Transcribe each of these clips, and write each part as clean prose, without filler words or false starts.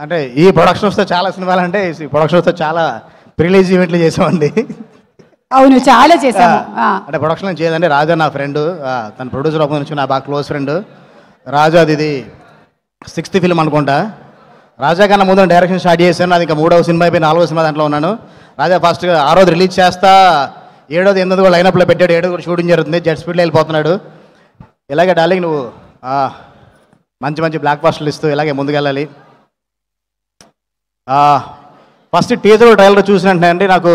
అంటే ఈ ప్రొడక్షన్స్తో చాలా సినిమాలు అంటే ఈ ప్రొడక్షన్స్తో చాలా ప్రిలీజ్ ఈవెంట్లు చేసామండి. అవును, చాలా చేసాము. అంటే ప్రొడక్షన్ చేయదండి. రాజా నా ఫ్రెండ్, తన ప్రొడ్యూసర్ ఆఫ్ నుంచి నా బాగా క్లోజ్ ఫ్రెండ్ రాజా. ఇది 6th ఫిల్మ్ అనుకుంటా. రాజా కన్నా ముందు డైరెక్షన్ స్టార్ట్ చేశాను. అది ఇంకా 3వ సినిమా అయిపోయి 4వ సినిమా దాంట్లో ఉన్నాను. రాజా ఫస్ట్ ఆ రోజు రిలీజ్ చేస్తా, 7వ 8వ కూడా లైనప్లో పెట్టాడు. 7వ కూడా షూటింగ్ జరుగుతుంది. జెట్ స్పీడ్లో వెళ్ళిపోతున్నాడు. ఇలాగే డార్లింగ్ నువ్వు మంచి మంచి బ్లాక్ బస్టర్లు ఇస్తూ ఇలాగే ముందుకెళ్ళాలి. ఫస్ట్ టీజర్ ట్రైలర్ చూసినట్టే అండి నాకు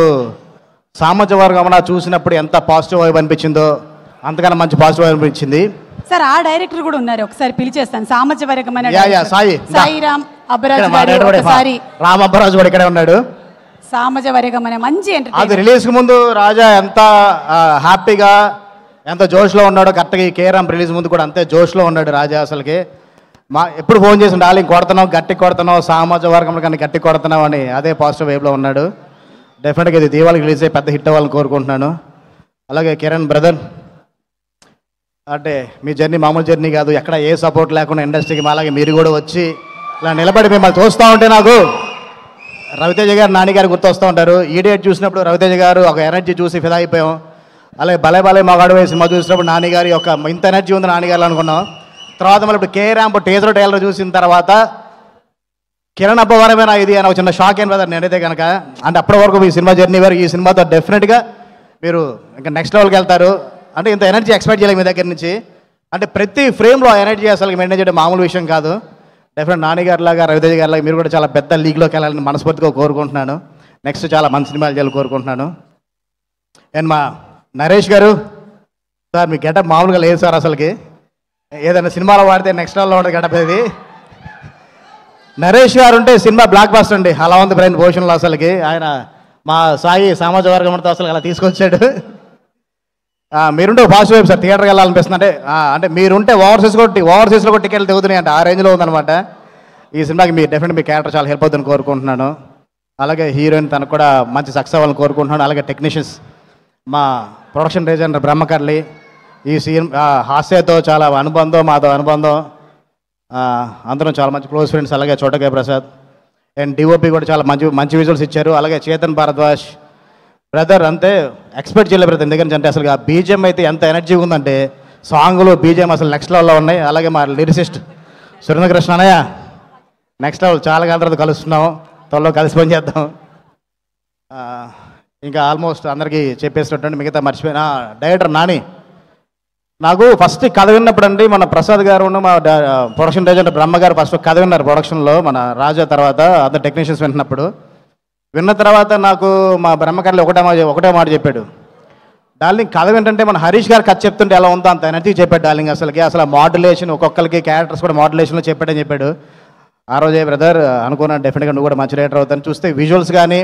సామాజిక వర్గం చూసినప్పుడు ఎంత పాజిటివ్ వైబ్ అనిపించిందో అంతకన్నా మంచి పాజిటివ్ వైబ్ అనిపించింది. సార్ ఆ డైరెక్టర్ కూడా ఉన్నారు, ఒకసారి పిలిచేస్తాను. సామాజిక వర్గమైన సాయి రామ్ అబ్బరాజు గారు, రామ్ అబ్బరాజు కూడా ఇక్కడే ఉన్నాడు. సామాజిక వర్గమైన మంచి అది రిలీజ్ కు ముందు రాజా ఎంత హ్యాపీగా ఎంత జోష్లో ఉన్నాడో కరెక్ట్గా ఈ కేరామ్ రిలీజ్ ముందు కూడా అంతే జోష్లో ఉన్నాడు రాజా. అసలుకి ఎప్పుడు ఫోన్ చేసి డార్లింగ్ కొడుతున్నావు, గట్టి కొడుతున్నావు, సామాజిక వర్గంలో కానీ గట్టి కొడుతున్నావు అని అదే పాజిటివ్ వైబ్లో ఉన్నాడు. డెఫినెట్గా ఇది దీవాళికి రిలీజ్ అయ్యి పెద్ద హిట్ అవ్వాలని కోరుకుంటున్నాను. అలాగే కిరణ్ బ్రదర్, అంటే మీ జర్నీ మామూలు జర్నీ కాదు. ఎక్కడ ఏ సపోర్ట్ లేకుండా ఇండస్ట్రీకి అలాగే మీరు కూడా వచ్చి ఇలా నిలబడి మిమ్మల్ని చూస్తూ ఉంటే నాకు రవితేజ గారు, నాని గారు గుర్తొస్తూ ఉంటారు. ఈడియట్ చూసినప్పుడు రవితేజ గారు ఒక ఎనర్జీ చూసి ఫిదా అయిపోయాం. అలాగే భలే భలే మగాడు వేసి సినిమా చూసినప్పుడు నాని గారి యొక్క ఇంత ఎనర్జీ ఉంది నాన్నగారు అనుకున్నాం. తర్వాత మళ్ళీ ఇప్పుడు కే ర్యాంప్ టీజర్ ట్రైలర్ చూసిన తర్వాత కిరణ్ అబ్బవరమేనా ఇది అని ఒక చిన్న షాక్ అయిన బ్రదర్ నేనైతే కనుక. అంటే అప్పటి వరకు మీ సినిమా జర్నీ వరకు ఈ సినిమాతో డెఫినెట్గా మీరు ఇంకా నెక్స్ట్ లెవెల్కి వెళ్తారు. అంటే ఇంత ఎనర్జీ ఎక్స్పెక్ట్ చేయలేదు మీ దగ్గర నుంచి. అంటే ప్రతి ఫ్రేమ్లో ఎనర్జీ అసలు మెయింటైన్ చేయడం మామూలు విషయం కాదు. డెఫినెట్ నాని గారి లాగా రవితేజ గారి లాగా మీరు కూడా చాలా పెద్ద లీగ్లోకి వెళ్ళాలని మనస్ఫూర్తిగా కోరుకుంటున్నాను. నెక్స్ట్ చాలా మంచి సినిమాలు చేయాలని కోరుకుంటున్నాను. అండ్ మా నరేష్ గారు సార్, మీ గెటప్ మామూలుగా లేదు సార్. అసలుకి ఏదైనా సినిమాలో వాడితే నెక్స్ట్ లెవెల్లో ఉంటుంది గెటప్. ఇది నరేష్ గారు ఉంటే సినిమా బ్లాక్ బస్టర్ అండి. అలా ఉంది బ్రెయిన్ పోషన్లో. అసలుకి ఆయన మా సాయి సామాజిక వర్గంతో అసలు అలా తీసుకొచ్చాడు. మీరుంటే పాజిటివ్ వైపు సార్. థియేటర్కి వెళ్ళాలనిపిస్తుంది. అంటే మీరుంటే ఓవర్సీస్లో కూడా టికెట్లు తెగుతున్నాయి అంటే ఆ రేంజ్లో ఉందన్నమాట. ఈ సినిమాకి మీ డెఫినెట్ మీ క్యారెక్టర్ చాలా హెల్ప్ అవుతుందని కోరుకుంటున్నాను. అలాగే హీరోయిన్ తనకు కూడా మంచి సక్సెస్ అవ్వాలని కోరుకుంటున్నాను. అలాగే టెక్నీషియన్స్ మా ప్రొడక్షన్ డిజైనర్ బ్రహ్మకర్లి, ఈ సీన్ హాస్యతో చాలా అనుబంధం, మాతో అనుబంధం. అందరం చాలా మంచి క్లోజ్ ఫ్రెండ్స్. అలాగే చోటకే ప్రసాద్ అండ్ డిఓపి కూడా చాలా మంచి విజువల్స్ ఇచ్చారు. అలాగే చేతన్ భారద్వాజ్ బ్రదర్ అంతే ఎక్స్పెక్ట్ చేయలేదు బ్రదర్. ఎందుకంటే అంటే అసలు ఆ బీజిఎం అయితే ఎంత ఎనర్జీ ఉందంటే సాంగ్లు బీజిఎం అసలు నెక్స్ట్ లెవెల్లో ఉన్నాయి. అలాగే మా లిరిసిస్ట్ సురేంద్ర కృష్ణ అన్నయ్య నెక్స్ట్ లెవెల్. చాలా కాలం తర్వాత కలుస్తున్నాం, త్వరలో కలిసి పని చేద్దాం. ఇంకా ఆల్మోస్ట్ అందరికీ చెప్పేసినట్టు మిగతా మర్చిపోయిన డైరెక్టర్ నాని. నాకు ఫస్ట్ కథ విన్నప్పుడు అండి మన ప్రసాద్ గారు మా ప్రొడక్షన్ డైరెక్టర్ బ్రహ్మ గారు ఫస్ట్ కథ విన్నారు ప్రొడక్షన్లో మన రాజా. తర్వాత అందరు టెక్నీషియన్స్ వింటున్నప్పుడు విన్న తర్వాత నాకు మా బ్రహ్మకర్లు ఒకటే మాట చెప్పాడు, డార్లింగ్ కథ ఏంటంటే మన హరీష్ గారు కథ చెప్తుంటే ఎలా ఉందో అంత ఎనర్జీ చెప్పాడు డార్లింగ్. అసలు మాడ్యులేషన్ ఒక్కొక్కరికి క్యారెక్టర్స్ కూడా మాడ్యులేషన్లో చెప్పాడని చెప్పాడు. ఆ రోజే బ్రదర్ అనుకున్నాను డెఫినెట్గా నువ్వు కూడా మంచి రైటర్ అవుతాను. చూస్తే విజువల్స్ కానీ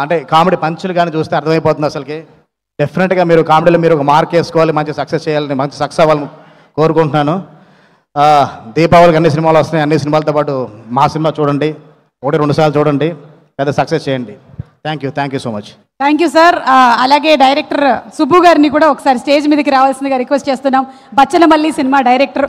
అంటే కామెడీ పంచులు కానీ చూస్తే అర్థమైపోతుంది. అసలుకి డెఫినెట్గా మీరు కామెడీలో మీరు ఒక మార్క్ వేసుకోవాలి, మంచి సక్సెస్ చేయాలని, మంచి సక్సెస్ అవ్వాలని కోరుకుంటున్నాను. దీపావళికి అన్ని సినిమాలు వస్తున్నాయి. అన్ని సినిమాలతో పాటు మా సినిమా చూడండి, 1-2 సార్లు చూడండి, పెద్ద సక్సెస్ చేయండి. Thank you so much. Thank you sir. అలాగే డైరెక్టర్ సుబ్బు గారిని కూడా ఒకసారి స్టేజ్ మీదకి రావాల్సిందిగా రిక్వెస్ట్ చేస్తున్నాం. Bachhala Malli cinema director.